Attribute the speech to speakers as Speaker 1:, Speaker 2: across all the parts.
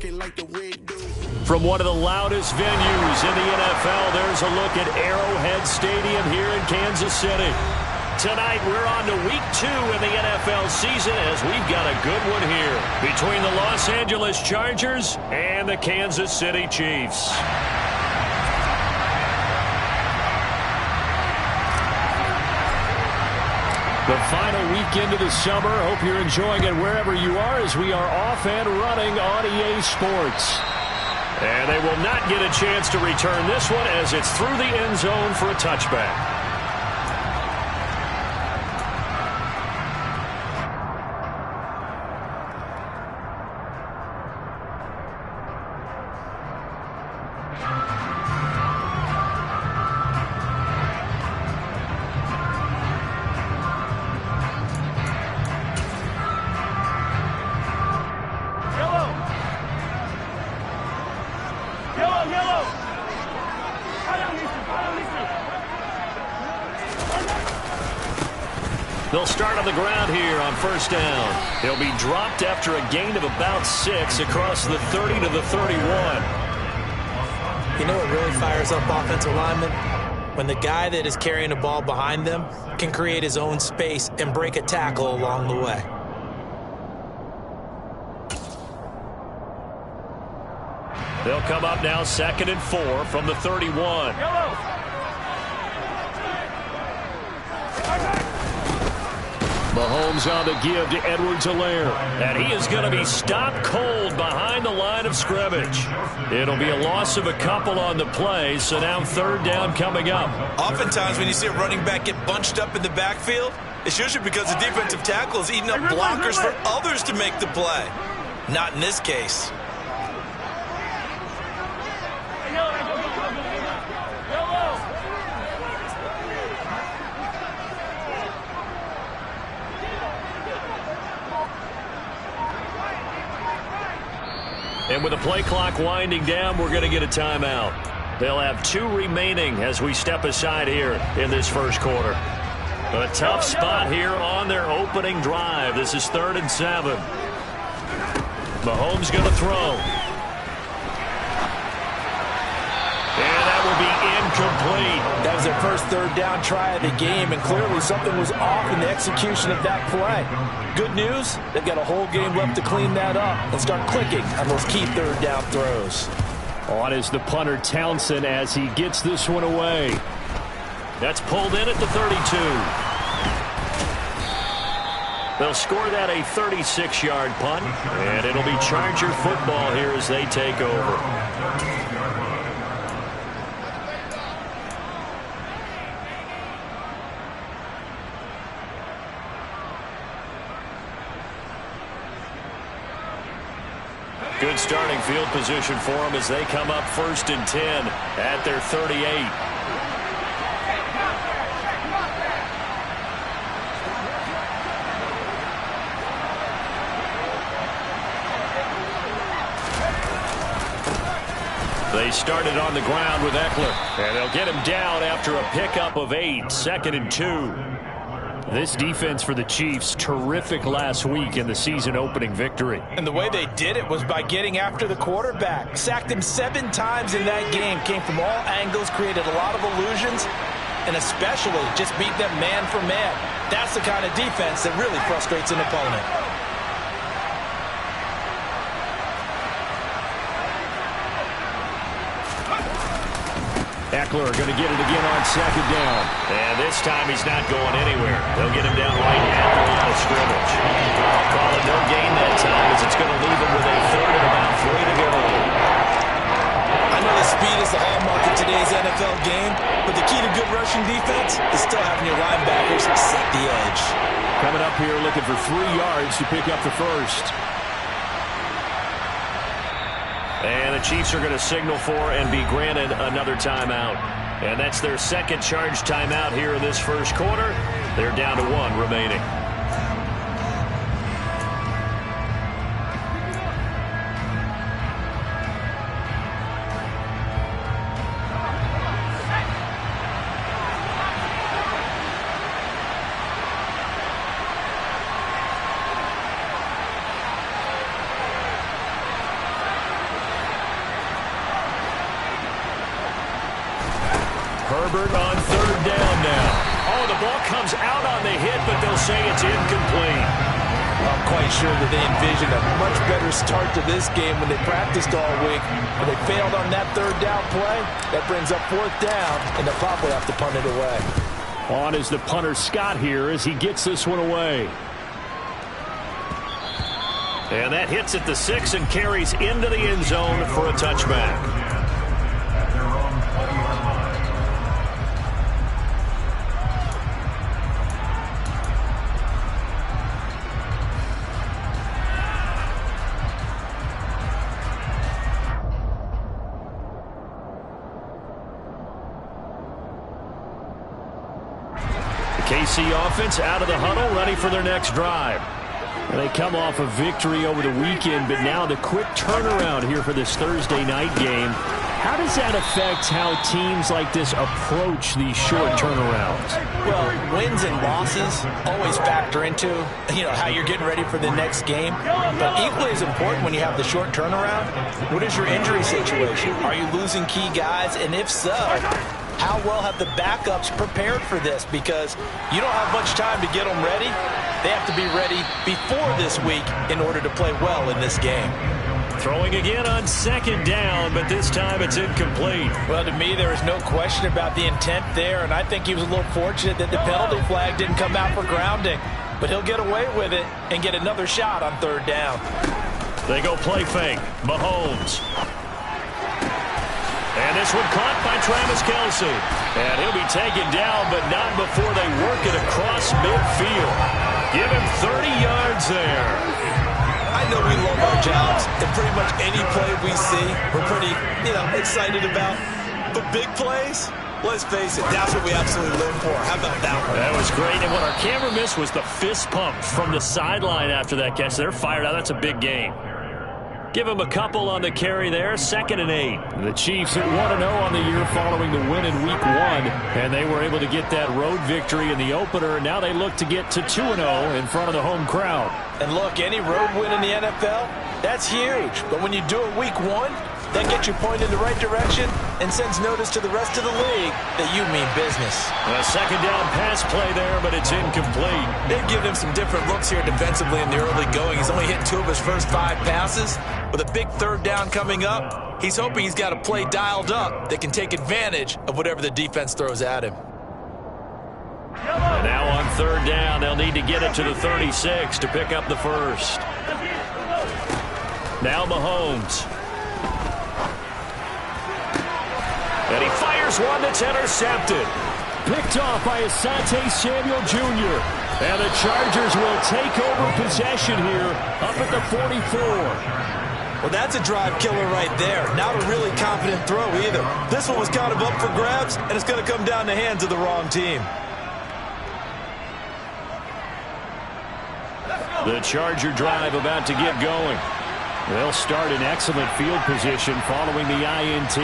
Speaker 1: From one of the loudest venues in the NFL, there's a look at Arrowhead Stadium here in Kansas City. Tonight, we're on to week 2 in the NFL season as we've got a good one here between the Los Angeles Chargers and the Kansas City Chiefs. The final weekend of the summer. Hope you're enjoying it wherever you are as we are off and running on EA Sports. And they will not get a chance to return this one as it's through the end zone for a touchback. They'll start on the ground here on first down. They'll be dropped after a gain of about 6 across the 30 to the 31.
Speaker 2: You know what really fires up offensive linemen? When the guy that is carrying the ball behind them can create his own space and break a tackle along the way.
Speaker 1: They'll come up now 2nd and 4 from the 31. Mahomes on the give to Edwards-Helaire. And he is going to be stopped cold behind the line of scrimmage. It'll be a loss of a couple on the play, so now 3rd down coming up.
Speaker 2: Oftentimes when you see a running back get bunched up in the backfield, it's usually because the defensive tackle is eating up blockers for others to make the play. Not in this case.
Speaker 1: And with the play clock winding down, we're going to get a timeout. They'll have 2 remaining as we step aside here in this first quarter. A tough spot here on their opening drive. This is 3rd and 7. Mahomes going to throw. And that will be incomplete.
Speaker 2: That was their first 3rd down try of the game, and clearly something was off in the execution of that play. Good news, they've got a whole game left to clean that up and start clicking on those key 3rd down throws.
Speaker 1: On is the punter Townsend as he gets this one away. That's pulled in at the 32. They'll score that a 36-yard punt, and it'll be Charger football here as they take over. Good starting field position for them as they come up 1st and 10 at their 38. They started on the ground with Eckler, and they'll get him down after a pickup of 8, 2nd and 2. This defense for the Chiefs, terrific last week in the season-opening victory.
Speaker 2: And the way they did it was by getting after the quarterback. Sacked him 7 times in that game. Came from all angles, created a lot of illusions, and especially just beat them man for man. That's the kind of defense that really frustrates an opponent.
Speaker 1: Eckler going to get it again on 2nd down. And this time he's not going anywhere. They'll get him down right at the line of scrimmage. Call it no gain that time as it's going to leave him with a 3rd and about 3 to go.
Speaker 2: I know that speed is the hallmark of today's NFL game, but the key to good rushing defense is still having your linebackers set the edge.
Speaker 1: Coming up here looking for 3 yards to pick up the first. And the Chiefs are going to signal for and be granted another timeout. And that's their 2nd charge timeout here in this first quarter. They're down to 1 remaining. Herbert on third down now. Oh, the ball comes out on the hit, but they'll say it's incomplete.
Speaker 2: I'm quite sure that they envisioned a much better start to this game when they practiced all week. When they failed on that third down play, that brings up fourth down, and they'll probably have to punt it away.
Speaker 1: On is the punter Scott here as he gets this one away. And that hits at the 6 and carries into the end zone for a touchback. KC offense out of the huddle, ready for their next drive. And they come off a victory over the weekend, but now the quick turnaround here for this Thursday night game. How does that affect how teams like this approach these short turnarounds?
Speaker 2: Well, wins and losses always factor into, how you're getting ready for the next game. But equally as important when you have the short turnaround, what is your injury situation? Are you losing key guys? And if so, how well have the backups prepared for this? Because you don't have much time to get them ready. They have to be ready before this week in order to play well in this game.
Speaker 1: Throwing again on second down, but this time it's incomplete.
Speaker 2: Well, to me, there is no question about the intent there, and I think he was a little fortunate that the penalty flag didn't come out for grounding. But he'll get away with it and get another shot on third down.
Speaker 1: They go play fake. Mahomes. And this one caught by Travis Kelce. And he'll be taken down, but not before they work it across midfield. Give him 30 yards there.
Speaker 3: I know we love our jobs, and pretty much any play we see, we're pretty, excited about. But big plays, let's face it, that's what we absolutely live for. How about that one?
Speaker 1: That was great. And what our camera missed was the fist pump from the sideline after that catch. They're fired out. That's a big game. Give him a couple on the carry there. 2nd and 8. The Chiefs at 1-0 on the year following the win in Week 1. And they were able to get that road victory in the opener. Now they look to get to 2-0 in front of the home crowd.
Speaker 2: And look, any road win in the NFL, that's huge. But when you do it Week 1, that gets you pointed in the right direction and sends notice to the rest of the league that you mean business.
Speaker 1: A second down pass play there, but it's incomplete.
Speaker 3: They've given him some different looks here defensively in the early going. He's only hit 2 of his first 5 passes. With a big third down coming up, he's hoping he's got a play dialed up that can take advantage of whatever the defense throws at him.
Speaker 1: And now on third down, they'll need to get it to the 36 to pick up the first. Now Mahomes. And he fires one that's intercepted. Picked off by Asante Samuel Jr. And the Chargers will take over possession here up at the 44.
Speaker 3: Well, that's a drive killer right there. Not a really confident throw either. This one was kind of up for grabs, and it's going to come down the hands of the wrong team.
Speaker 1: The Charger drive about to get going. They'll start in excellent field position following the INT.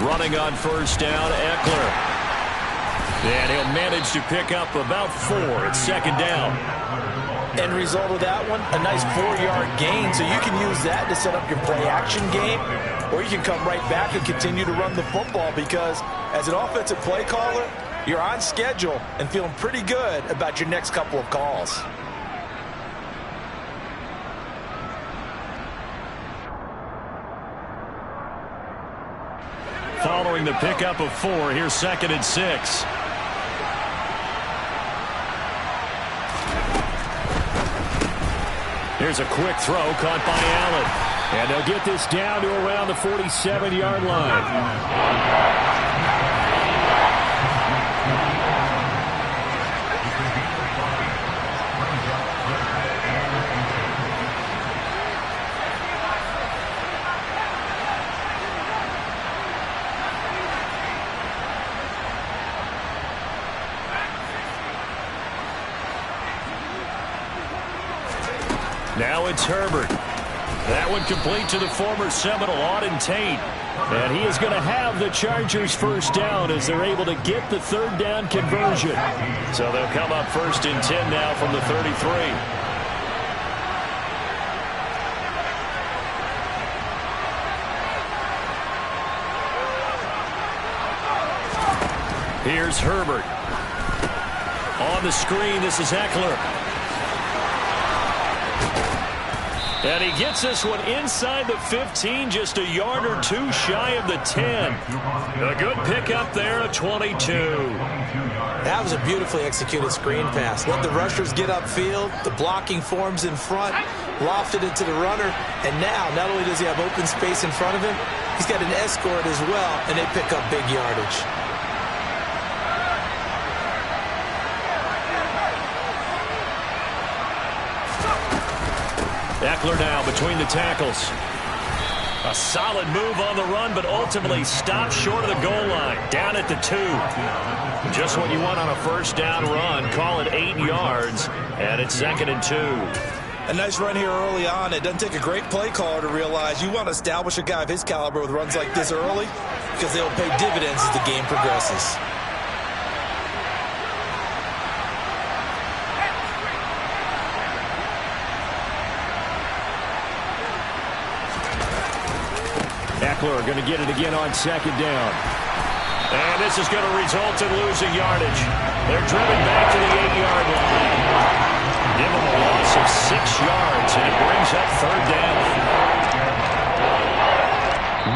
Speaker 1: Running on first down, Eckler. And he'll manage to pick up about 4 at second down.
Speaker 2: End result of that one, a nice 4-yard gain. So you can use that to set up your play-action game, or you can come right back and continue to run the football because as an offensive play caller, you're on schedule and feeling pretty good about your next couple of calls.
Speaker 1: Following the pickup of 4, here's 2nd and 6. Here's a quick throw caught by Allen. And they'll get this down to around the 47-yard line. Now it's Herbert. That one complete to the former Seminole, Auden Tate. And he is going to have the Chargers first down as they're able to get the third down conversion. So they'll come up 1st and 10 now from the 33. Here's Herbert. On the screen, this is Eckler. And he gets this one inside the 15, just a yard or two shy of the 10. A good pickup there, a 22.
Speaker 2: That was a beautifully executed screen pass. Let the rushers get upfield. The blocking forms in front. Lofted it to the runner. And now, not only does he have open space in front of him, he's got an escort as well, and they pick up big yardage.
Speaker 1: Eckler now between the tackles. A solid move on the run, but ultimately stopped short of the goal line. Down at the 2. Just what you want on a first down run. Call it 8 yards, and it's 2nd and 2.
Speaker 3: A nice run here early on. It doesn't take a great play caller to realize you want to establish a guy of his caliber with runs like this early because they'll pay dividends as the game progresses.
Speaker 1: Eckler going to get it again on 2nd down. And this is going to result in losing yardage. They're driven back to the 8-yard line. Give them a loss of 6 yards, and it brings up 3rd down.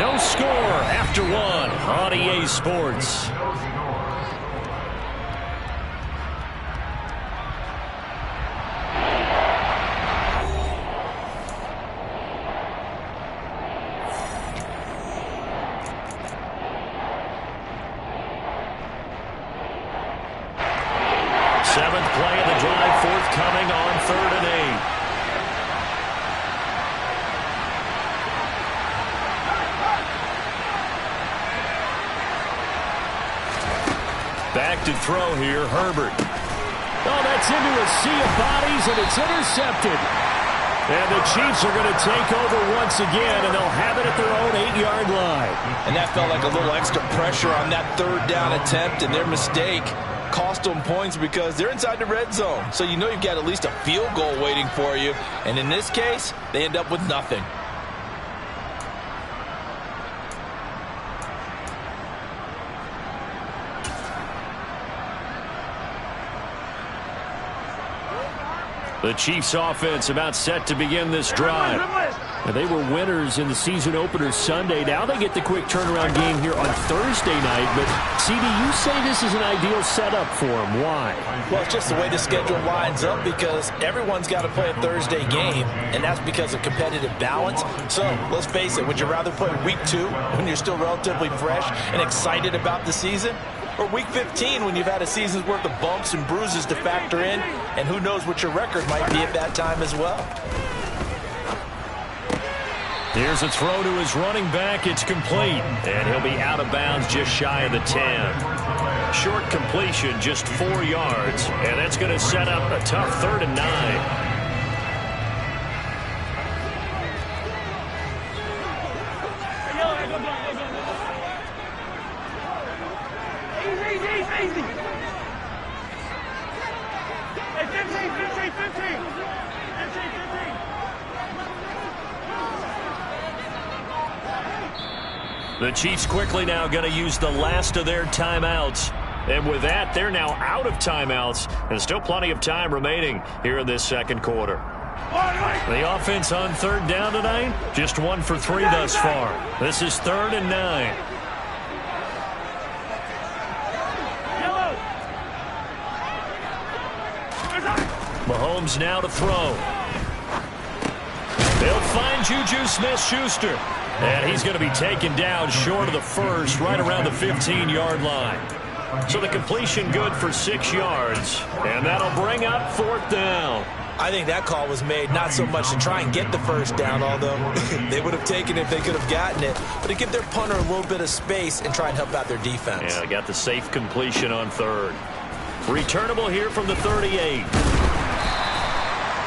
Speaker 1: No score after 1 on EA Sports. Back to throw here, Herbert. Oh, that's into a sea of bodies, and it's intercepted. And the Chiefs are going to take over once again, and they'll have it at their own 8-yard line.
Speaker 2: And that felt like a little extra pressure on that 3rd down attempt, and their mistake cost them points because they're inside the red zone. So you know you've got at least a field goal waiting for you. And in this case, they end up with nothing.
Speaker 1: The Chiefs offense about set to begin this drive. And they were winners in the season opener Sunday. Now they get the quick turnaround game here on Thursday night. But, CD, you say this is an ideal setup for them. Why?
Speaker 2: Well, it's just the way the schedule lines up because everyone's got to play a Thursday game, and that's because of competitive balance. So, let's face it, would you rather play week 2 when you're still relatively fresh and excited about the season? Or week 15 when you've had a season's worth of bumps and bruises to factor in, and who knows what your record might be at that time as well.
Speaker 1: Here's a throw to his running back. It's complete, and he'll be out of bounds just shy of the 10. Short completion, just 4 yards, and that's going to set up a tough 3rd and 9. The Chiefs quickly now going to use the last of their timeouts. And with that, they're now out of timeouts. And still plenty of time remaining here in this 2nd quarter. The offense on 3rd down tonight, just 1 for 3 thus far. This is 3rd and 9. Mahomes now to throw. They'll find Juju Smith-Schuster. And he's going to be taken down short of the 1st, right around the 15-yard line. So the completion good for 6 yards. And that'll bring up 4th down.
Speaker 2: I think that call was made not so much to try and get the 1st down, although they would have taken it if they could have gotten it, but to give their punter a little bit of space and try and help out their defense.
Speaker 1: Yeah, they got the safe completion on 3rd. Returnable here from the 38.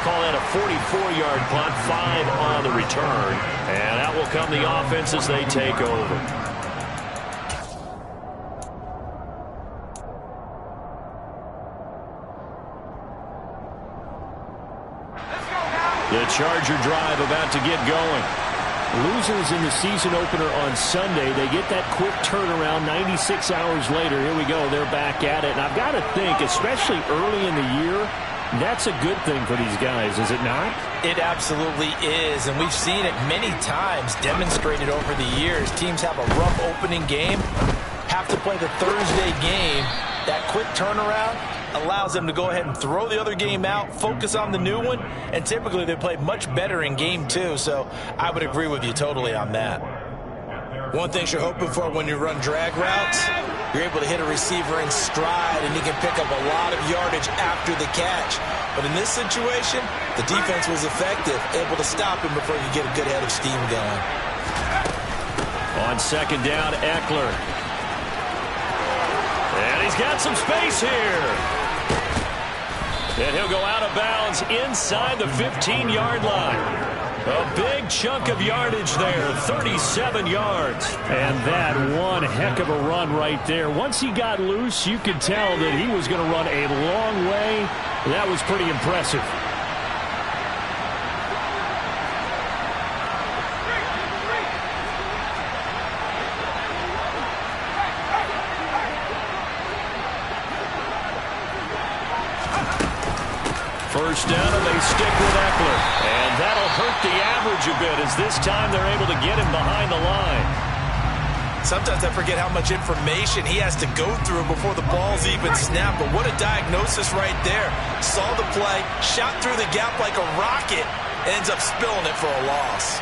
Speaker 1: Call that a 44-yard punt, 5 on the return. And out will come the offense as they take over. The Charger drive about to get going. Losers in the season opener on Sunday. They get that quick turnaround 96 hours later. Here we go. They're back at it. And I've got to think, especially early in the year, that's a good thing for these guys, is it not?
Speaker 2: It absolutely is, and we've seen it many times demonstrated over the years. Teams have a rough opening game, have to play the Thursday game. That quick turnaround allows them to go ahead and throw the other game out, focus on the new one, and typically they play much better in game 2, so I would agree with you totally on that.
Speaker 3: One thing you're hoping for when you run drag routes, you're able to hit a receiver in stride, and he can pick up a lot of yardage after the catch. But in this situation, the defense was effective, able to stop him before you get a good head of steam going.
Speaker 1: On second down, Eckler. And he's got some space here. And he'll go out of bounds inside the 15-yard line. A big chunk of yardage there, 37 yards. And that one heck of a run right there. Once he got loose, you could tell that he was going to run a long way. That was pretty impressive. First down, and they stick with Eckler. And that'll hurt the average a bit, as this time they're able to get him behind the line.
Speaker 3: Sometimes I forget how much information he has to go through before the ball's even snapped. But what a diagnosis right there. Saw the play, shot through the gap like a rocket, ends up spilling it for a loss.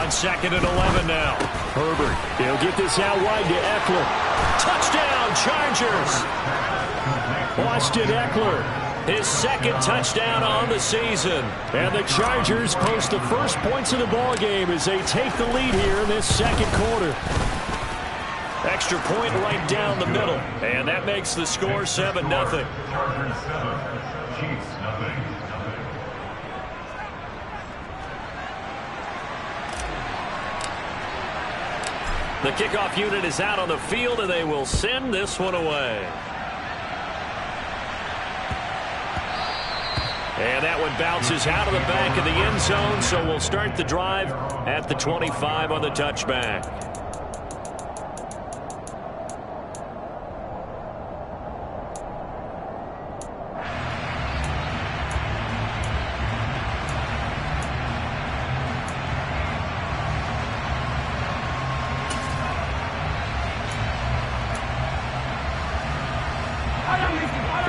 Speaker 1: On second and 11 now. Herbert, he'll get this out wide to Eckler. Touchdown, Chargers! Austin Eckler, his second touchdown on the season. And the Chargers post the first points of the ball game as they take the lead here in this second quarter. Extra point right down the middle. And that makes the score 7-0.
Speaker 4: Chargers 7, Chiefs nothing.
Speaker 1: The kickoff unit is out on the field, and they will send this one away. And that one bounces out of the back of the end zone, so we'll start the drive at the 25 on the touchback.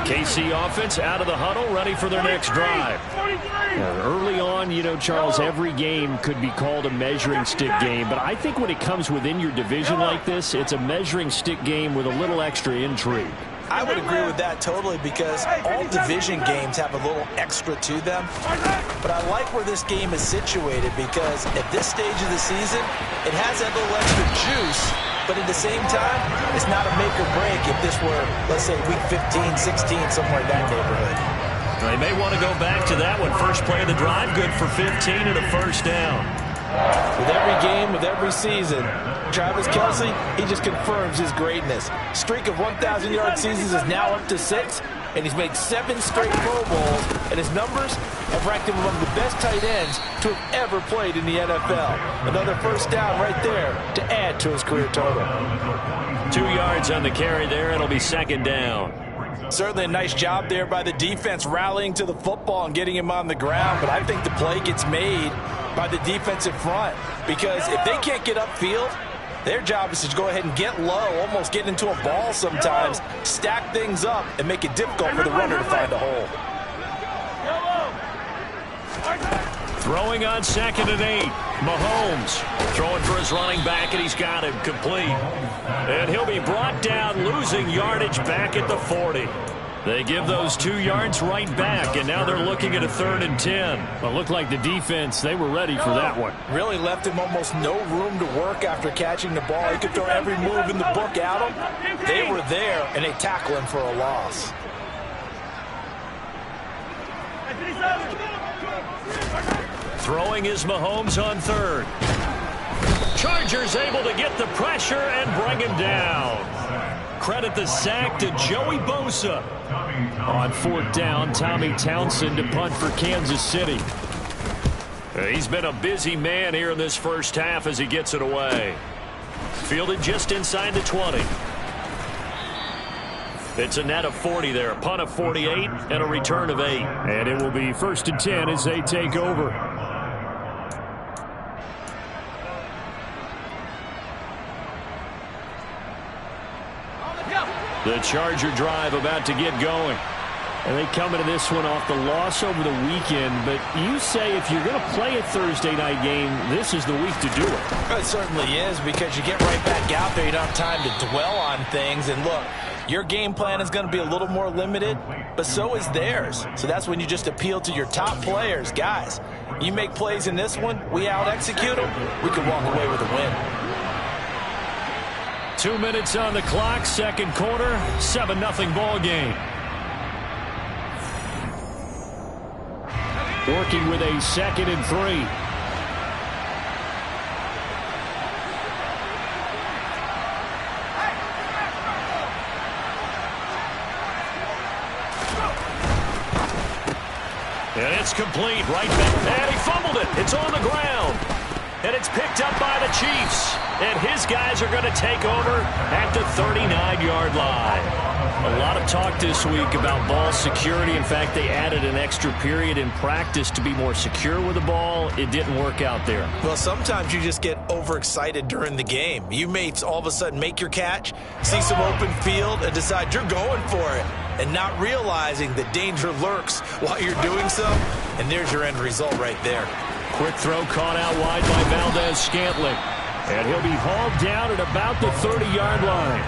Speaker 1: KC offense out of the huddle, ready for their next drive. Early on, you know, Charles, every game could be called a measuring stick game, but I think when it comes within your division like this, it's a measuring stick game with a little extra intrigue.
Speaker 2: I would agree with that totally, because all division games have a little extra to them. But I like where this game is situated, because at this stage of the season, it has that little extra juice. But at the same time, it's not a make or break if this were, let's say, week 15, 16, somewhere in that neighborhood.
Speaker 1: They may want to go back to that one. First play of the drive, good for 15 and a first down.
Speaker 2: With every game, with every season, Travis Kelce, he just confirms his greatness. Streak of 1,000-yard seasons is now up to 6, and he's made 7 straight Pro Bowls, and his numbers have ranked him among the best tight ends to have ever played in the NFL. Another first down right there to add to his career total.
Speaker 1: 2 yards on the carry there. It'll be second down.
Speaker 2: Certainly a nice job there by the defense rallying to the football and getting him on the ground, but I think the play gets made by the defensive front, because if they can't get upfield, their job is to go ahead and get low, almost get into a ball sometimes, stack things up, and make it difficult for the runner to find a hole.
Speaker 1: Throwing on second and 8. Mahomes throwing for his running back, and he's got him complete. And he'll be brought down, losing yardage back at the 40. They give those 2 yards right back, and now they're looking at a 3rd and 10. Well, it looked like the defense, they were ready for that one.
Speaker 2: Really left him almost no room to work after catching the ball. He could throw every move in the book at him. They were there, and they tackle him for a loss.
Speaker 1: Throwing is Mahomes on 3rd. Chargers able to get the pressure and bring him down. credit the sack to Joey Bosa. On 4th down, Tommy Townsend to punt for Kansas City. He's been a busy man here in this first half as he gets it away. Fielded just inside the 20. It's a net of 40 there, a punt of 48, and a return of 8. And it will be 1st and 10 as they take over. The Charger drive about to get going. And they come into this one off the loss over the weekend. But you say if you're going to play a Thursday night game, this is the week to do it.
Speaker 2: It certainly is, because you get right back out there. You don't have time to dwell on things. And look, your game plan is going to be a little more limited, but so is theirs. So that's when you just appeal to your top players. Guys, you make plays in this one, we out-execute them, we can walk away with a win.
Speaker 1: 2 minutes on the clock, second quarter, 7-0 ball game. Working with a 2nd and 3. And it's complete, right back. And he fumbled it. It's on the ground. And it's picked up by the Chiefs. And his guys are going to take over at the 39-yard line. A lot of talk this week about ball security. In fact, they added an extra period in practice to be more secure with the ball. It didn't work out there.
Speaker 3: Well, sometimes you just get overexcited during the game. You may all of a sudden make your catch, see some open field, and decide you're going for it, and not realizing the danger lurks while you're doing so. And there's your end result right there.
Speaker 1: Quick throw caught out wide by Valdez-Scantling. And he'll be hauled down at about the 30-yard line.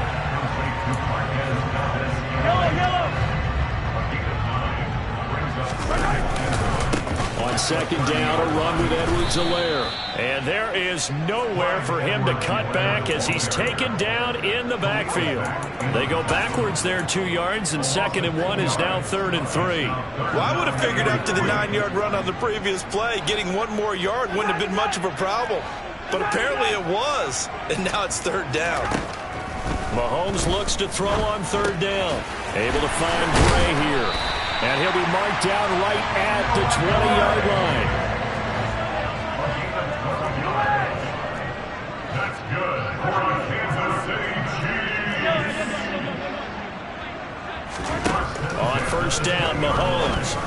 Speaker 1: On 2nd down, a run with Edwards-Helaire. And there is nowhere for him to cut back as he's taken down in the backfield. They go backwards there 2 yards, and 2nd and 1 is now 3rd and 3.
Speaker 3: Well, I would have figured after the 9-yard run on the previous play, getting 1 more yard wouldn't have been much of a problem. But apparently it was, and now it's 3rd down.
Speaker 1: Mahomes looks to throw on 3rd down. Able to find Gray here. And he'll be marked down right at the 20-yard line.
Speaker 4: That's good for the Kansas City Chiefs.
Speaker 1: On 1st down, Mahomes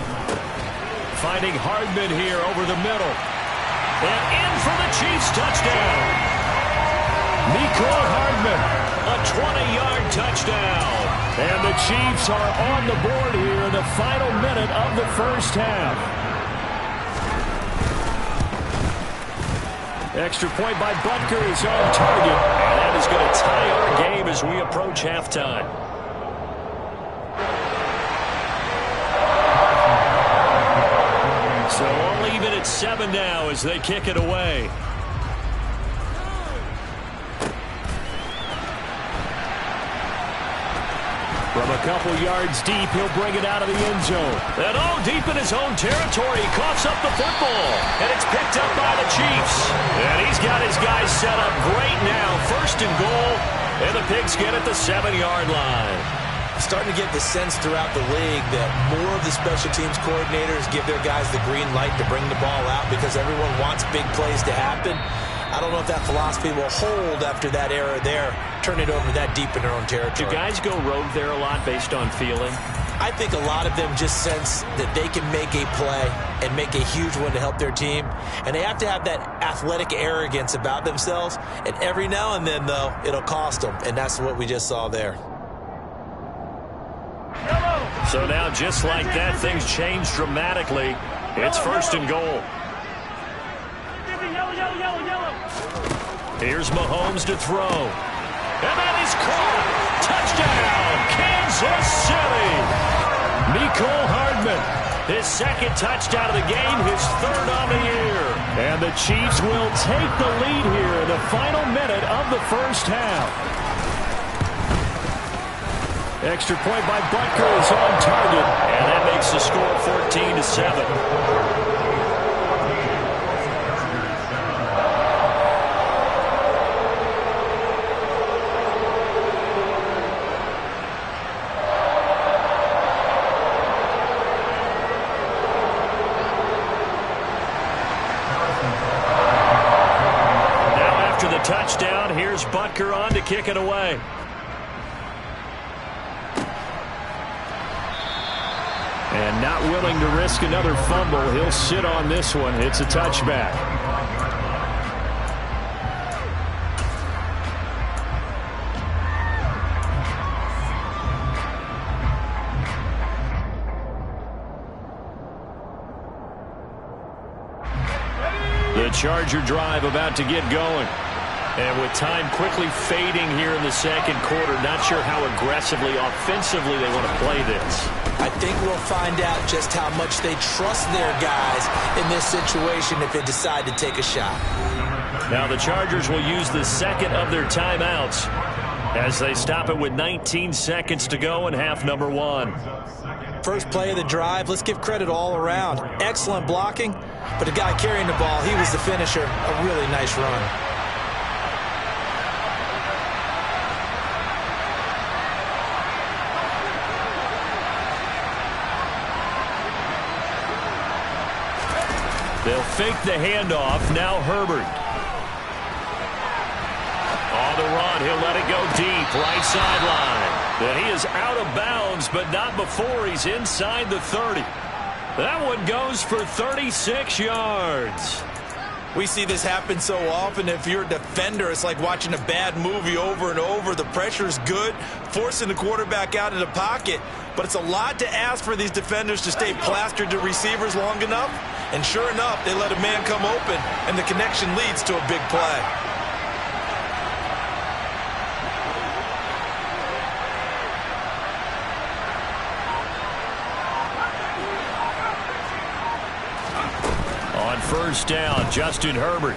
Speaker 1: finding Hardman here over the middle. And in for the Chiefs touchdown. Mecole Hardman, a 20-yard touchdown. And the Chiefs are on the board here in the final minute of the first half. Extra point by Butker is on target. And that is going to tie our game as we approach halftime. So all even at 7 now as they kick it away. From a couple yards deep, he'll bring it out of the end zone. And deep in his own territory, he coughs up the football. And it's picked up by the Chiefs. And he's got his guys set up great now. 1st and goal. And the Pigskin at the 7-yard line.
Speaker 3: Starting to get the sense throughout the league that more of the special teams coordinators give their guys the green light to bring the ball out because everyone wants big plays to happen. I don't know if that philosophy will hold after that era there. Turn it over that deep in their own territory.
Speaker 1: Do guys go rogue there a lot based on feeling?
Speaker 3: I think a lot of them just sense that they can make a play and make a huge one to help their team. And they have to have that athletic arrogance about themselves. And every now and then, though, it'll cost them. And that's what we just saw there.
Speaker 1: So now, just like that, things change dramatically. It's 1st and goal. Here's Mahomes to throw. And that is caught. Touchdown, Kansas City. Mecole Hardman, his 2nd touchdown of the game, his 3rd on the year. And the Chiefs will take the lead here in the final minute of the first half. Extra point by Butker is on target. And that makes the score 14-7. after the touchdown. Here's Butker on to kick it away. And not willing to risk another fumble. He'll sit on this one. It's a touchback. The Charger drive about to get going. And with time quickly fading here in the second quarter, not sure how aggressively, offensively they want to play this.
Speaker 2: I think we'll find out just how much they trust their guys in this situation if they decide to take a shot.
Speaker 1: Now the Chargers will use the second of their timeouts as they stop it with 19 seconds to go in half number one.
Speaker 2: First play of the drive, let's give credit all around. Excellent blocking, but the guy carrying the ball, he was the finisher. A really nice run.
Speaker 1: They'll fake the handoff. Now Herbert. On the run, he'll let it go deep. Right sideline. And he is out of bounds, but not before he's inside the 30. That one goes for 36 yards.
Speaker 3: We see this happen so often. If you're a defender, it's like watching a bad movie over and over. The pressure is good, forcing the quarterback out of the pocket. But it's a lot to ask for these defenders to stay plastered to receivers long enough. And sure enough, they let a man come open, and the connection leads to a big play.
Speaker 1: On first down, Justin Herbert.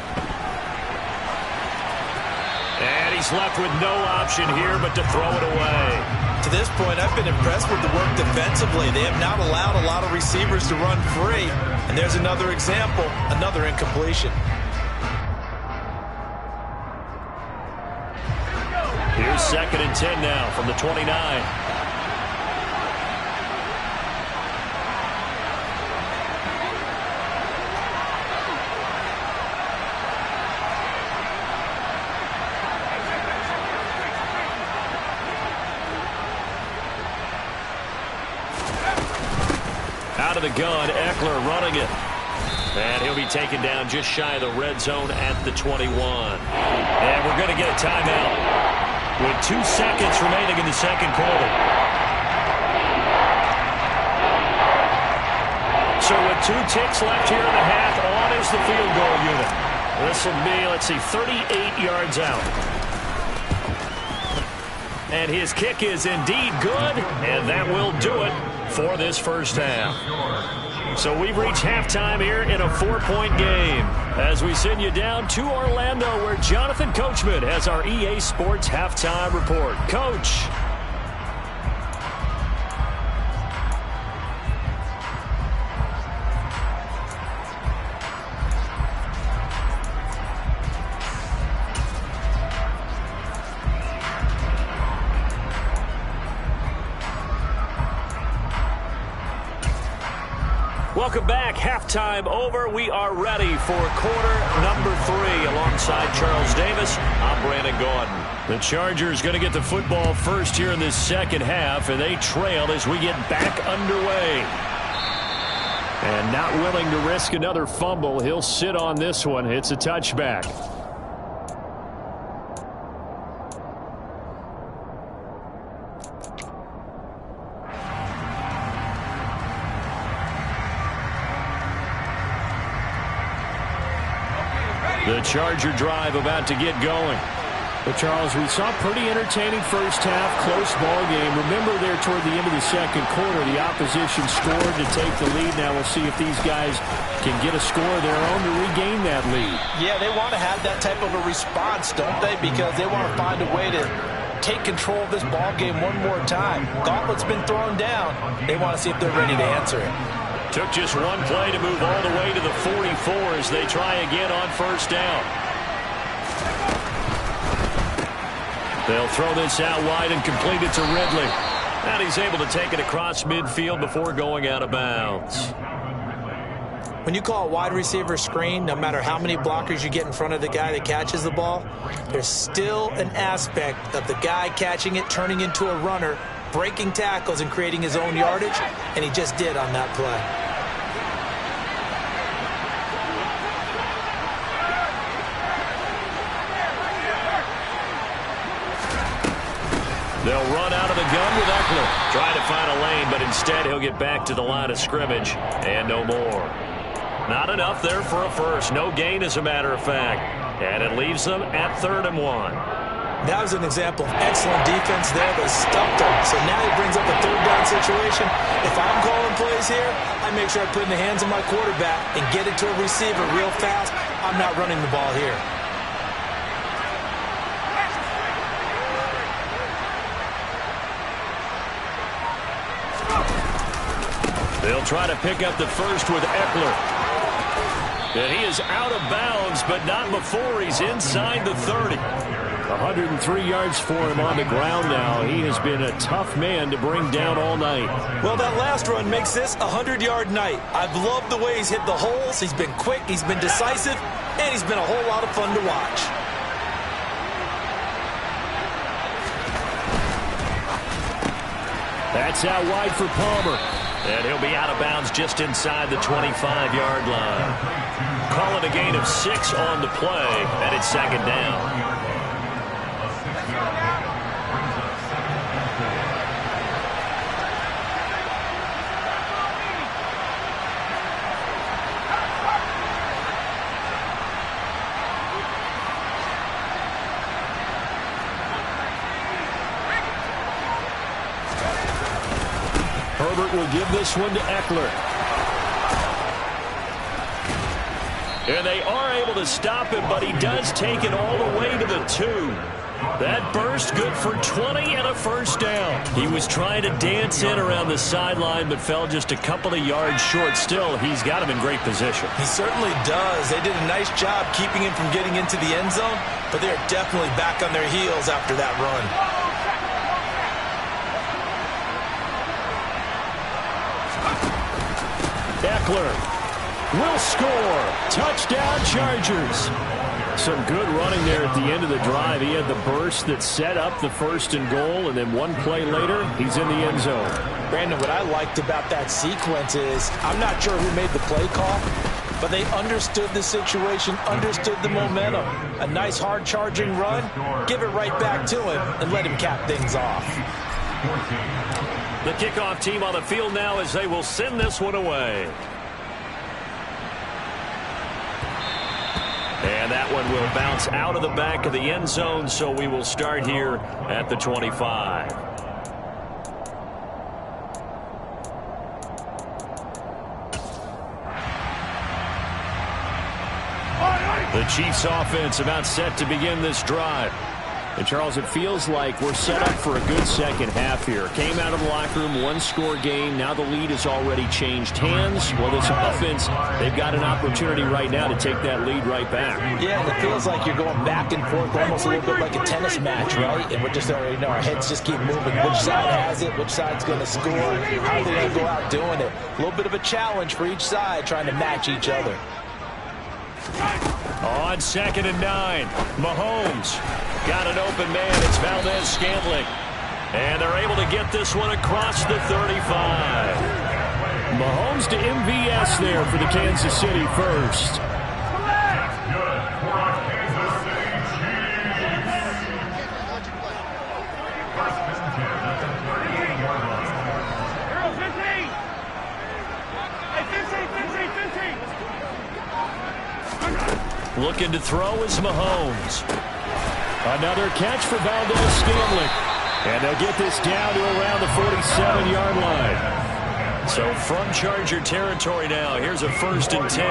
Speaker 1: And he's left with no option here but to throw it away.
Speaker 3: To this point, I've been impressed with the work defensively. They have not allowed a lot of receivers to run free. And there's another example, another incompletion.
Speaker 1: Here's 2nd and 10 now from the 29. Out of the gun, Eckler running it. And he'll be taken down just shy of the red zone at the 21. And we're going to get a timeout with 2 seconds remaining in the second quarter. So with 2 ticks left here in the half, on is the field goal unit. This will be, let's see, 38 yards out. And his kick is indeed good, and that will do it for this first half. So we've reached halftime here in a 4-point game as we send you down to Orlando where Jonathan Coachman has our EA Sports halftime report. Coach. Welcome back. Halftime over. We are ready for quarter number 3 alongside Charles Davis. I'm Brandon Gaudin. The Chargers going to get the football first here in this second half, and they trail as we get back underway. And not willing to risk another fumble. He'll sit on this one. It's a touchback. The Charger drive about to get going.
Speaker 5: But, Charles, we saw a pretty entertaining first half, close ball game. Remember there toward the end of the second quarter, the opposition scored to take the lead. Now we'll see if these guys can get a score of their own to regain that lead.
Speaker 2: Yeah, they want to have that type of a response, don't they? Because they want to find a way to take control of this ball game one more time. Gauntlet's been thrown down. They want to see if they're ready to answer it.
Speaker 1: Took just one play to move all the way to the 44 as they try again on first down. They'll throw this out wide and complete it to Ridley. And he's able to take it across midfield before going out of bounds.
Speaker 2: When you call a wide receiver screen, no matter how many blockers you get in front of the guy that catches the ball, there's still an aspect of the guy catching it, turning into a runner, breaking tackles and creating his own yardage, and he just did on that play.
Speaker 1: They'll run out of the gun with Eckler. Trying to find a lane, but instead he'll get back to the line of scrimmage and no more. Not enough there for a first. No gain, as a matter of fact. And it leaves them at 3rd and 1.
Speaker 2: That was an example of excellent defense there. They stuffed him. So now he brings up a 3rd down situation. If I'm calling plays here, I make sure I put it in the hands of my quarterback and get it to a receiver real fast. I'm not running the ball here.
Speaker 1: They'll try to pick up the first with Eckler. And he is out of bounds, but not before he's inside the 30.
Speaker 5: 103 yards for him on the ground now. He has been a tough man to bring down all night.
Speaker 2: Well, that last run makes this a 100-yard night. I've loved the way he's hit the holes. He's been quick, he's been decisive, and he's been a whole lot of fun to watch.
Speaker 5: That's out wide for Palmer.
Speaker 1: And he'll be out of bounds just inside the 25-yard line. Call it a gain of 6 on the play, and it's 2nd down.
Speaker 5: Herbert will give this one to Eckler.
Speaker 1: And they are able to stop him, but he does take it all the way to the 2. That burst good for 20 and a first down. He was trying to dance in around the sideline, but fell just a couple of yards short. Still, he's got him in great position.
Speaker 2: He certainly does. They did a nice job keeping him from getting into the end zone, but they're definitely back on their heels after that run.
Speaker 5: Eckler will score. Touchdown, Chargers. Some good running there at the end of the drive. He had the burst that set up the 1st and goal, and then one play later, he's in the end zone.
Speaker 2: Brandon, what I liked about that sequence is I'm not sure who made the play call, but they understood the situation, understood the momentum. A nice hard charging run, give it right back to him, and let him cap things off.
Speaker 1: The kickoff team on the field now as they will send this one away. And that one will bounce out of the back of the end zone, so we will start here at the 25. The Chiefs offense about set to begin this drive. And, Charles, it feels like we're set up for a good second half here. Came out of the locker room, one-score game. Now the lead has already changed hands. Well, this offense, they've got an opportunity right now to take that lead right back.
Speaker 2: Yeah, and it feels like you're going back and forth, almost a little bit like a tennis match, right? And we're just already know our heads just keep moving. Which side has it? Which side's going to score? How are they going to go out doing it? A little bit of a challenge for each side trying to match each other.
Speaker 1: On 2nd and 9, Mahomes got an open man. It's Valdez-Scantling. And they're able to get this one across the 35.
Speaker 5: Mahomes to MVS there for the Kansas City first.
Speaker 1: Looking to throw is Mahomes.
Speaker 5: Another catch for Valdez-Scantling. And they'll get this down to around the 47-yard line.
Speaker 1: So from Charger territory now, here's a 1st and 10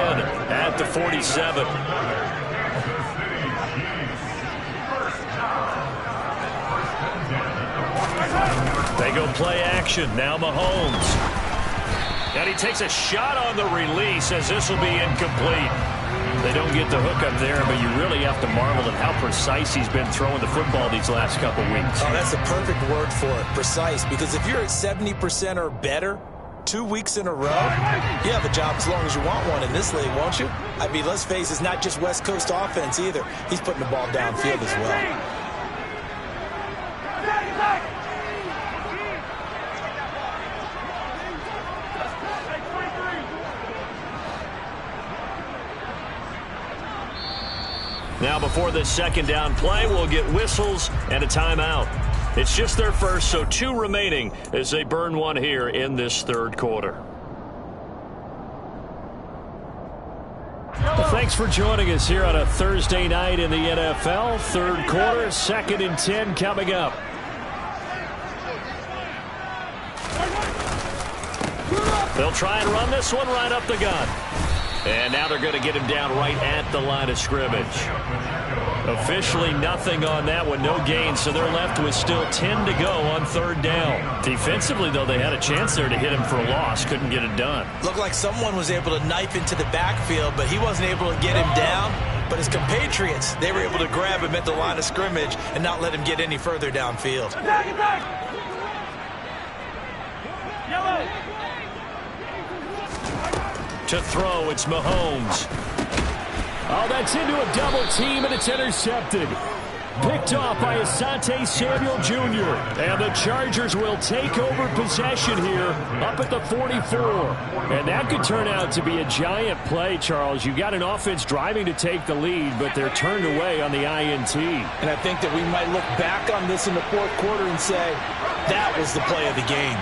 Speaker 1: at the 47. They go play action. Now Mahomes. And he takes a shot on the release as this will be incomplete. They don't get the hook up there, but you really have to marvel at how precise he's been throwing the football these last couple weeks.
Speaker 2: Oh, that's the perfect word for it, precise. Because if you're at 70% or better, 2 weeks in a row? You have a job as long as you want one in this league, won't you? I mean, let's face it, it's not just West Coast offense either. He's putting the ball downfield as well.
Speaker 1: Now before this second down play, we'll get whistles and a timeout. It's just their first, so 2 remaining as they burn one here in this third quarter. Well, thanks for joining us here on a Thursday night in the NFL. Third quarter, 2nd and 10 coming up. They'll try and run this one right up the gun. And now they're going to get him down right at the line of scrimmage. Officially nothing on that one, no gain, so they're left with still 10 to go on third down. Defensively, though, they had a chance there to hit him for a loss. Couldn't get it done.
Speaker 2: Looked like someone was able to knife into the backfield, but he wasn't able to get him down. But his compatriots, they were able to grab him at the line of scrimmage and not let him get any further downfield.
Speaker 1: To throw, it's Mahomes.
Speaker 5: Oh, that's into a double team, and it's intercepted. Picked off by Asante Samuel Jr. And the Chargers will take over possession here up at the 44. And that could turn out to be a giant play, Charles. You got an offense driving to take the lead, but they're turned away on the INT.
Speaker 2: And I think that we might look back on this in the fourth quarter and say, that was the play of the game.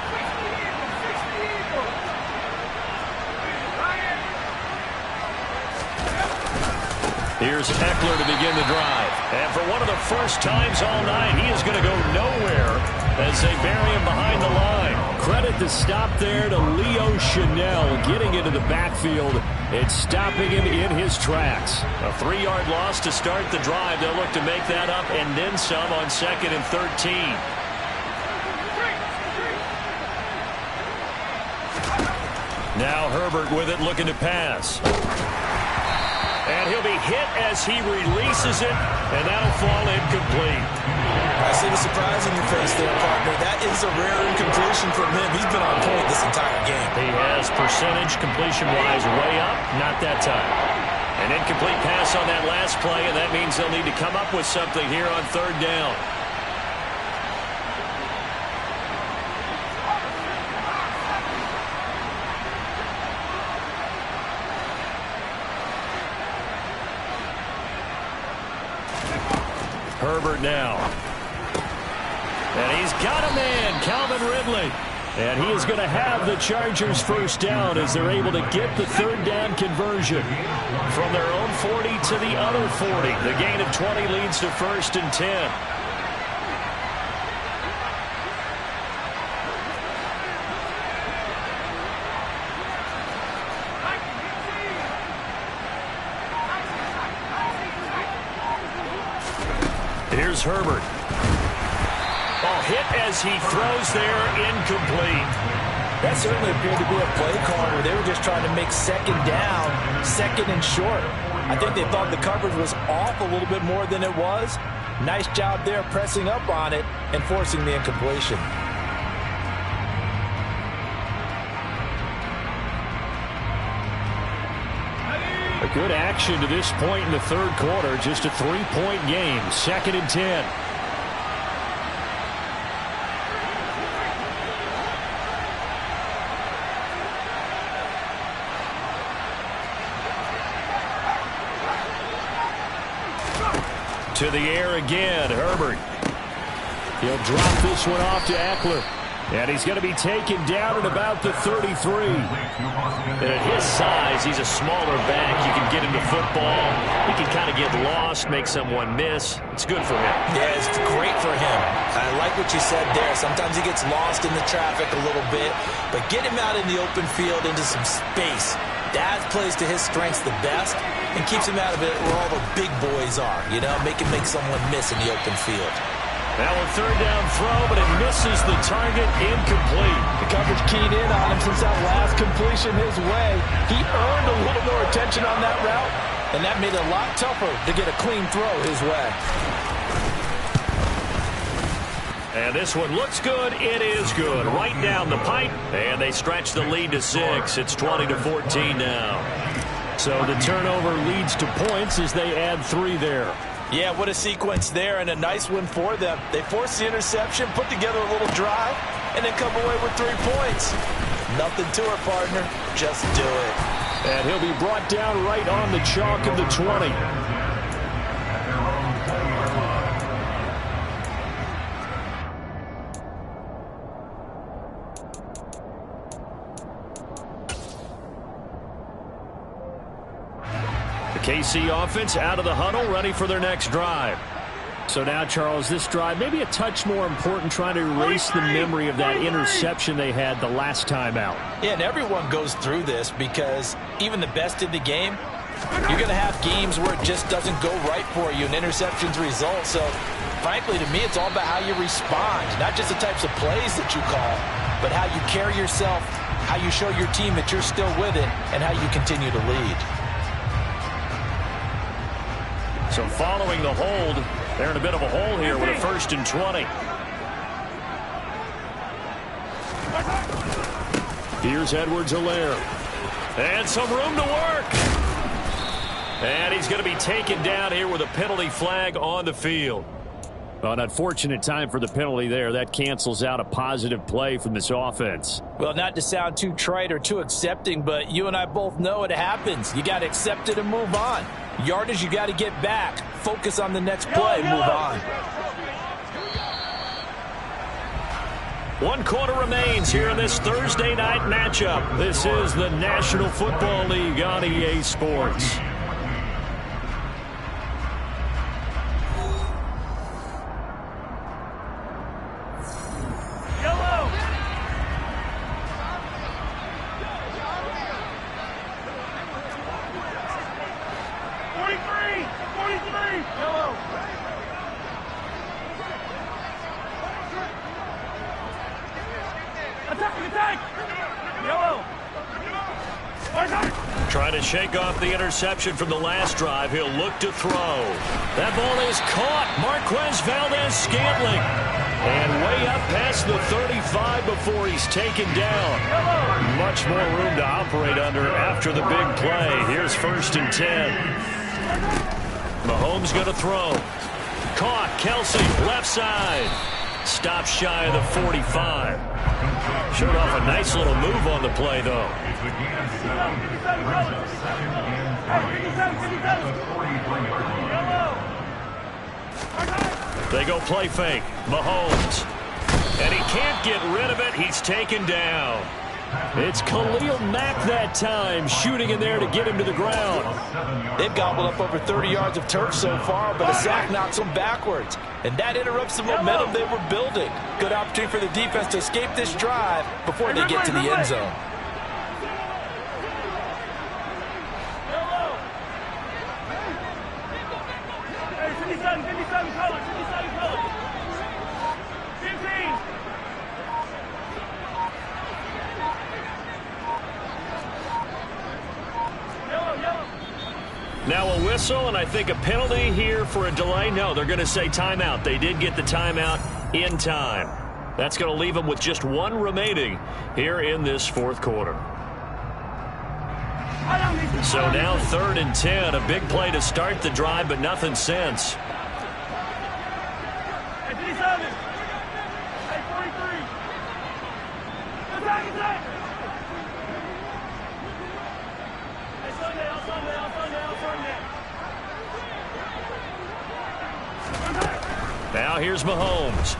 Speaker 1: Here's Eckler to begin the drive. And for one of the first times all night, he is going to go nowhere as they bury him behind the line. Credit the stop there to Leo Chanel getting into the backfield and stopping him in his tracks. A 3-yard loss to start the drive. They'll look to make that up and then some on 2nd and 13. Now Herbert with it, looking to pass. And he'll be hit as he releases it, and that'll fall incomplete.
Speaker 2: I see the surprise in your face there, partner. That is a rare incompletion from him. He's been on point this entire game.
Speaker 1: He has percentage completion-wise way up, not that time. An incomplete pass on that last play, and that means they'll need to come up with something here on third down. Herbert now. And he's got a man, Calvin Ridley. And he is going to have the Chargers first down as they're able to get the third down conversion. From their own 40 to the other 40. The gain of 20 leads to 1st and 10. Here's Herbert. Ball hit as he throws there, incomplete.
Speaker 2: That certainly appeared to be a play call where they were just trying to make 2nd down, 2nd and short. I think they thought the coverage was off a little bit more than it was. Nice job there pressing up on it and forcing the incompletion.
Speaker 5: A good action to this point in the third quarter. Just a 3-point game. 2nd and 10. To the air again, Herbert. He'll drop this one off to Eckler. And he's going to be taken down at about the 33.
Speaker 1: And at his size, he's a smaller back. You can get him to football. He can kind of get lost, make someone miss. It's good for him.
Speaker 2: Yeah, it's great for him. I like what you said there. Sometimes he gets lost in the traffic a little bit. But get him out in the open field into some space. That plays to his strengths the best and keeps him out of it where all the big boys are. You know, make someone miss in the open field.
Speaker 1: Now a third down throw, but it misses the target, incomplete.
Speaker 2: The coverage keyed in on him since that last completion his way. He earned a little more attention on that route, and that made it a lot tougher to get a clean throw his way.
Speaker 1: And And this one looks good. It is good. Right down the pipe. And they stretch the lead to 6. It's 20-14 now. So the turnover leads to points as they add 3 there.
Speaker 2: Yeah, what a sequence there, and a nice one for them. They force the interception, put together a little drive, and then come away with 3 points. Nothing to it, partner. Just do it.
Speaker 5: And he'll be brought down right on the chalk of the 20. KC offense out of the huddle, ready for their next drive. So now, Charles, this drive maybe a touch more important, trying to erase the memory of that interception they had the last time out.
Speaker 2: Yeah, and everyone goes through this because even the best in the game, you're going to have games where it just doesn't go right for you and interceptions result. So, frankly, to me, it's all about how you respond, not just the types of plays that you call, but how you carry yourself, how you show your team that you're still with it, and how you continue to lead.
Speaker 1: So following the hold, they're in a bit of a hole here with a 1st and 20.
Speaker 5: Here's Edwards-Helaire.
Speaker 1: And some room to work. And he's going to be taken down here with a penalty flag on the field.
Speaker 5: Well, an unfortunate time for the penalty there. That cancels out a positive play from this offense.
Speaker 2: Well, not to sound too trite or too accepting, but you and I both know it happens. You got to accept it and move on. Yardage, you got to get back. Focus on the next play. Move on.
Speaker 1: 1 quarter remains here in this Thursday night matchup. This is the National Football League on EA Sports. Trying to shake off the interception from the last drive. He'll look to throw. That ball is caught. Marquez Valdes-Scantling. And way up past the 35 before he's taken down. Much more room to operate under after the big play. Here's 1st and 10. Mahomes going to throw. Caught. Kelsey, left side. Stopped shy of the 45. Showed off a nice little move on the play, though. They go play fake. Mahomes. And he can't get rid of it. He's taken down.
Speaker 5: It's Khalil Mack that time, shooting in there to get him to the ground.
Speaker 2: They've gobbled up over 30 yards of turf so far, but a sack knocks them backwards. And that interrupts the momentum they were building. Good opportunity for the defense to escape this drive before they get to the end zone.
Speaker 1: Now a whistle, and I think a penalty here for a delay. No, they're going to say timeout. They did get the timeout in time. That's going to leave them with just 1 remaining here in this 4th quarter. So now 3rd and 10. A big play to start the drive, but nothing since. Now here's Mahomes.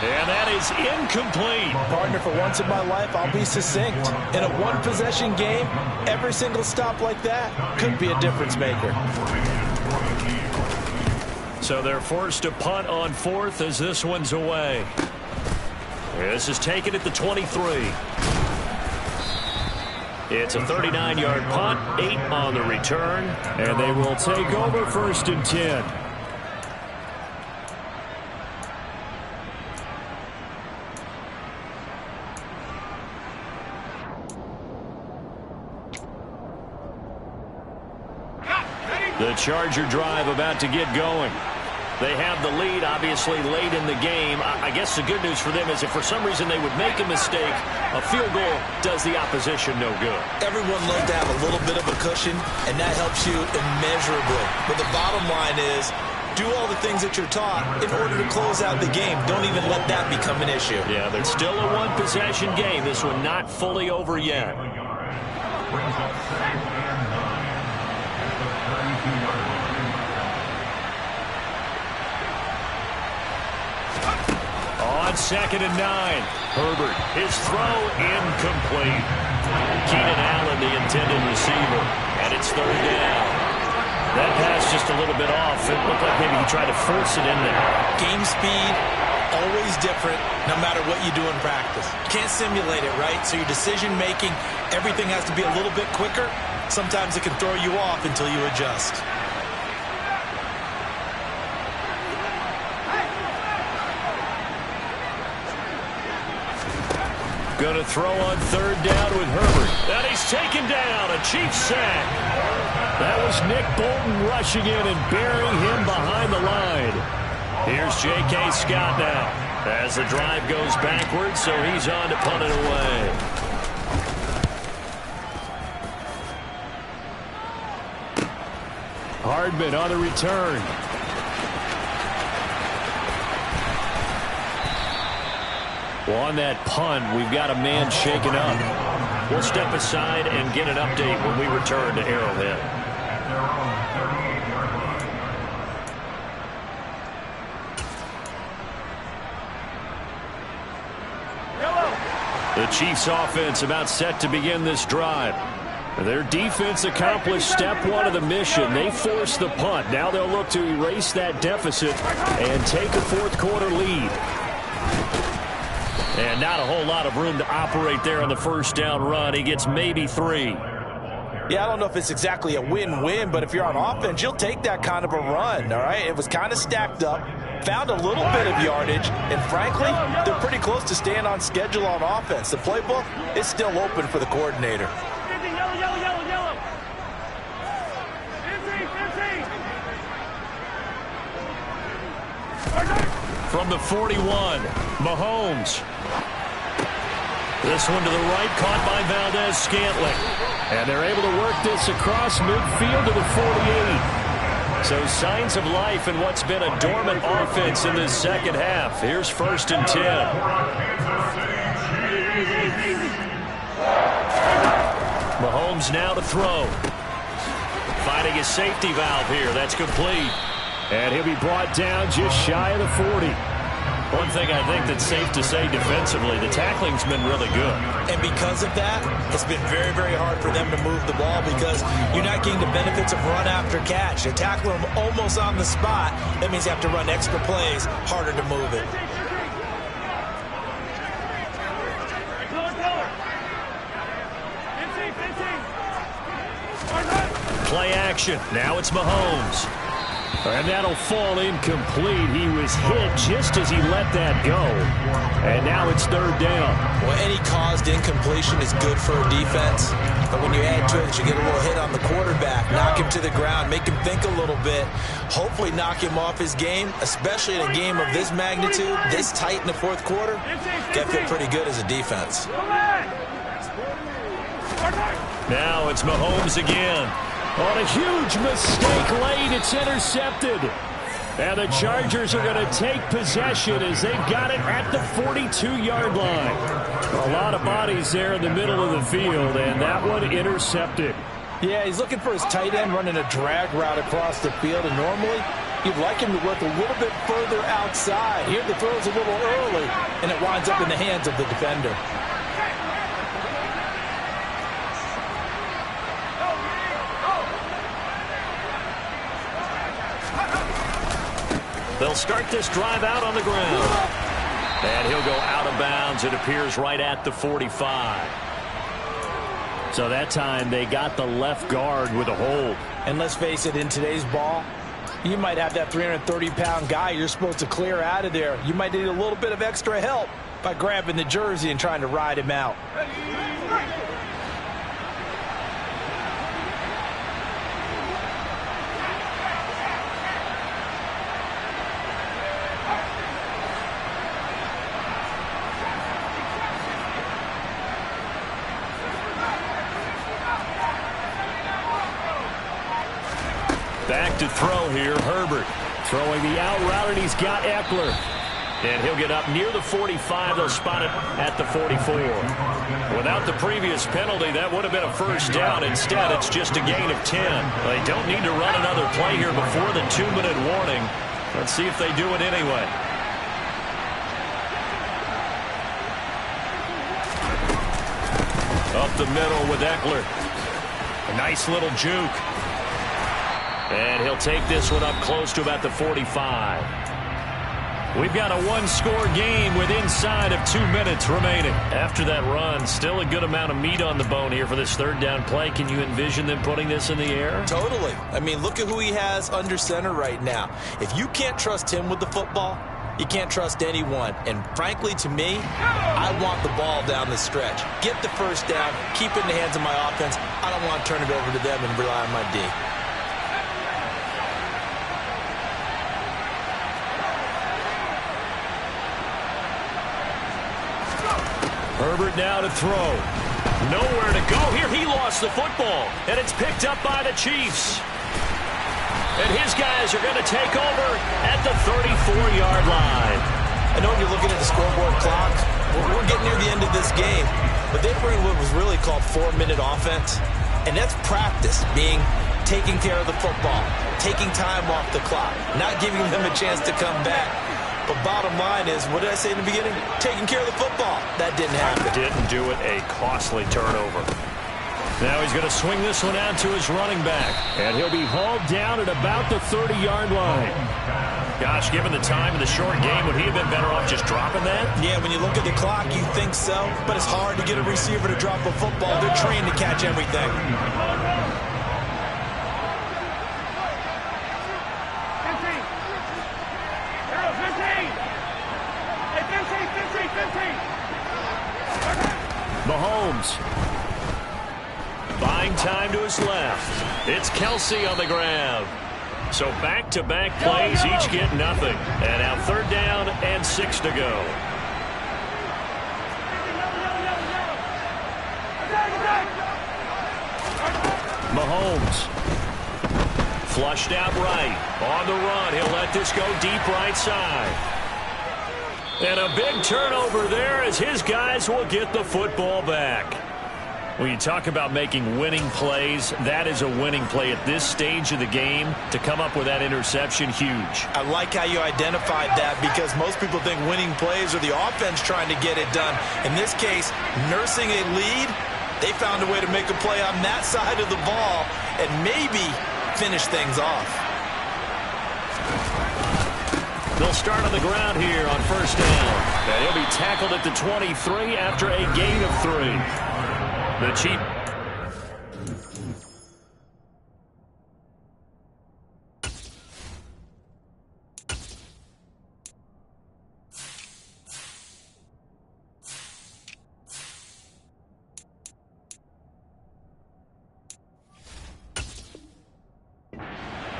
Speaker 1: And that is incomplete.
Speaker 2: Partner, for once in my life, I'll be succinct. In a 1-possession game, every single stop like that could be a difference maker.
Speaker 1: So they're forced to punt on 4th as this one's away. This is taken at the 23. It's a 39-yard punt, 8 on the return,
Speaker 5: and they will take over 1st and 10. The Charger drive about to get going.
Speaker 1: They have the lead, obviously, late in the game. I guess the good news for them is if for some reason they would make a mistake, a field goal does the opposition no good.
Speaker 3: Everyone loves to have a little bit of a cushion, and that helps you immeasurably. But the bottom line is, do all the things that you're taught in order to close out the game. Don't even let that become an issue.
Speaker 1: Yeah, there's still a one-possession game. This one not fully over yet. On 2nd and 9, Herbert, his throw incomplete. Keenan Allen, the intended receiver, and it's 3rd down. That pass just a little bit off. It looked like maybe he tried to force it in there.
Speaker 3: Game speed, always different, no matter what you do in practice. You can't simulate it, right? So your decision-making, everything has to be a little bit quicker. Sometimes it can throw you off until you adjust.
Speaker 1: Going to throw on 3rd down with Herbert. And he's taken down. A Chiefs sack. That was Nick Bolton rushing in and burying him behind the line. Here's J.K. Scott now as the drive goes backwards, so he's on to punt it away. Hardman on the return. Well, on that punt, we've got a man shaken up. We'll step aside and get an update when we return to Arrowhead. The Chiefs offense about set to begin this drive. Their defense accomplished step 1 of the mission. They forced the punt. Now they'll look to erase that deficit and take a 4th quarter lead. And not a whole lot of room to operate there on the 1st down run. He gets maybe 3.
Speaker 2: Yeah, I don't know if it's exactly a win-win, but if you're on offense, you'll take that kind of a run, all right? It was kind of stacked up, found a little bit of yardage, and frankly, they're pretty close to staying on schedule on offense. The playbook is still open for the coordinator.
Speaker 1: From the 41, Mahomes. This one to the right, caught by Valdez-Scantling. And they're able to work this across midfield to the 48. So signs of life in what's been a dormant offense in this second half. Here's 1st and 10. Mahomes now to throw. Finding his safety valve here. That's complete. And he'll be brought down just shy of the 40. One thing I think that's safe to say defensively, the tackling's been really good.
Speaker 3: And because of that, it's been very, very hard for them to move the ball because you're not getting the benefits of run after catch. You're tackling them almost on the spot. That means you have to run extra plays, harder to move it.
Speaker 1: Play action. Now it's Mahomes. And that'll fall incomplete. He was hit just as he let that go. And now it's 3rd down.
Speaker 3: Well, any caused incompletion is good for a defense. But when you add to it, you get a little hit on the quarterback, knock him to the ground, make him think a little bit, hopefully knock him off his game, especially in a game of this magnitude, this tight in the 4th quarter. Got to feel pretty good as a defense.
Speaker 1: Now it's Mahomes again. On a huge mistake late, it's intercepted. And the Chargers are going to take possession as they've got it at the 42-yard line. A lot of bodies there in the middle of the field, and that one intercepted.
Speaker 2: Yeah, he's looking for his tight end running a drag route across the field, and normally you'd like him to work a little bit further outside. Here the throw's a little early, and it winds up in the hands of the defender.
Speaker 1: They'll start this drive out on the ground. And he'll go out of bounds. It appears right at the 45. So that time they got the left guard with a hold.
Speaker 2: And let's face it, in today's ball, you might have that 330-pound guy you're supposed to clear out of there. You might need a little bit of extra help by grabbing the jersey and trying to ride him out.
Speaker 1: back to throw here. Herbert
Speaker 5: throwing the out route, and he's got Eckler.
Speaker 1: And he'll get up near the 45. They'll spot it at the 44. Without the previous penalty, that would have been a first down. Instead, it's just a gain of 10. They don't need to run another play here before the 2-minute warning. Let's see if they do it anyway. Up the middle with Eckler. A nice little juke. And he'll take this one up close to about the 45. We've got a one-score game with inside of 2 minutes remaining. After that run, still a good amount of meat on the bone here for this third down play. Can you envision them putting this in the air?
Speaker 2: Totally. I mean, look at who he has under center right now. If you can't trust him with the football, you can't trust anyone. And frankly, to me, I want the ball down the stretch. Get the first down, keep it in the hands of my offense. I don't want to turn it over to them and rely on my D.
Speaker 1: Herbert now to throw. Nowhere to go here. He lost the football, and it's picked up by the Chiefs. And his guys are going to take over at the 34-yard line.
Speaker 2: I know you're looking at the scoreboard clock. We're getting near the end of this game, but they bring what was really called 4-minute offense, and that's practice, being taking care of the football, taking time off the clock, not giving them a chance to come back. But bottom line is, what did I say in the beginning? Taking care of the football. That didn't happen.
Speaker 1: Didn't do it. A costly turnover. Now he's going to swing this one out to his running back. And he'll be hauled down at about the 30-yard line. Gosh, given the time of the short game, would he have been better off just dropping that?
Speaker 2: Yeah, when you look at the clock, you think so. But it's hard to get a receiver to drop a football. They're trained to catch everything.
Speaker 1: Mahomes buying time to his left. It's Kelsey on the grab. So back-to-back plays, each get nothing. And now third down and 6 to go. Mahomes flushed out right. On the run, he'll let this go deep right side. And a big turnover there as his guys will get the football back. When you talk about making winning plays, that is a winning play at this stage of the game. To come up with that interception, huge.
Speaker 2: I like how you identified that, because most people think winning plays are the offense trying to get it done. In this case, nursing a lead, they found a way to make a play on that side of the ball and maybe finish things off.
Speaker 1: They'll start on the ground here on first down. And he'll be tackled at the 23 after a gain of 3. The Chiefs.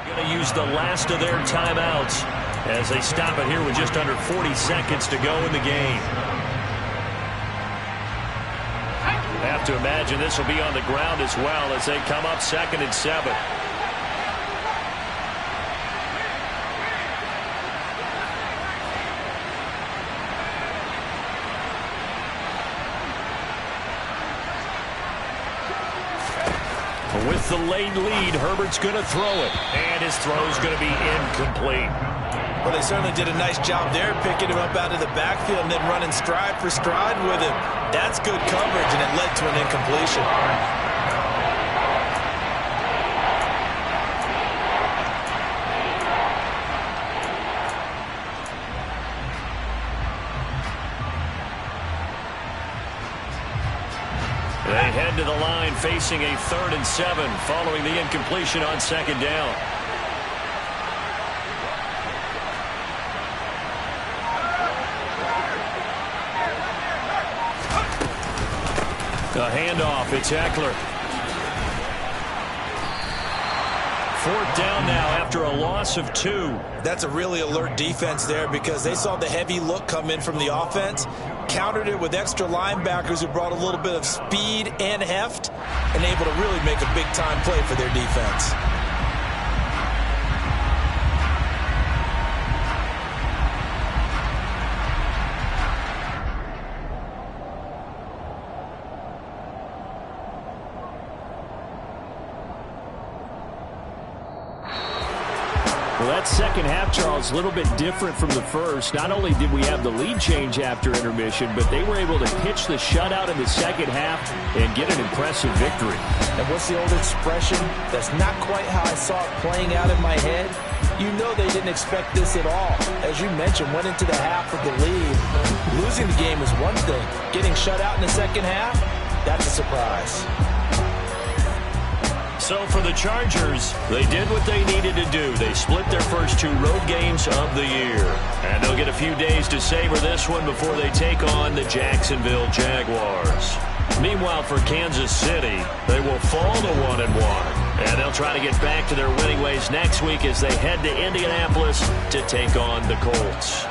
Speaker 1: Going to use the last of their timeouts as they stop it here with just under 40 seconds to go in the game. I have to imagine this will be on the ground as well as they come up 2nd and 7. With the late lead, Herbert's going to throw it, and his throw's going to be incomplete.
Speaker 2: Well, they certainly did a nice job there, picking him up out of the backfield and then running stride for stride with him. That's good coverage, and it led to an incompletion.
Speaker 1: They head to the line facing a 3rd and 7 following the incompletion on 2nd down. A handoff, it's Eckler. 4th down now after a loss of 2.
Speaker 2: That's a really alert defense there, because they saw the heavy look come in from the offense, countered it with extra linebackers who brought a little bit of speed and heft, and able to really make a big-time play for their defense.
Speaker 5: That second half, Charles, a little bit different from the first. Not only did we have the lead change after intermission, but they were able to pitch the shutout in the second half and get an impressive victory.
Speaker 2: And what's the old expression? That's not quite how I saw it playing out in my head. You know they didn't expect this at all. As you mentioned, went into the half with the lead. Losing the game is one thing. Getting shut out in the second half, that's a surprise.
Speaker 1: So for the Chargers, they did what they needed to do. They split their first 2 road games of the year. And they'll get a few days to savor this one before they take on the Jacksonville Jaguars. Meanwhile, for Kansas City, they will fall to 1-1. And they'll try to get back to their winning ways next week as they head to Indianapolis to take on the Colts.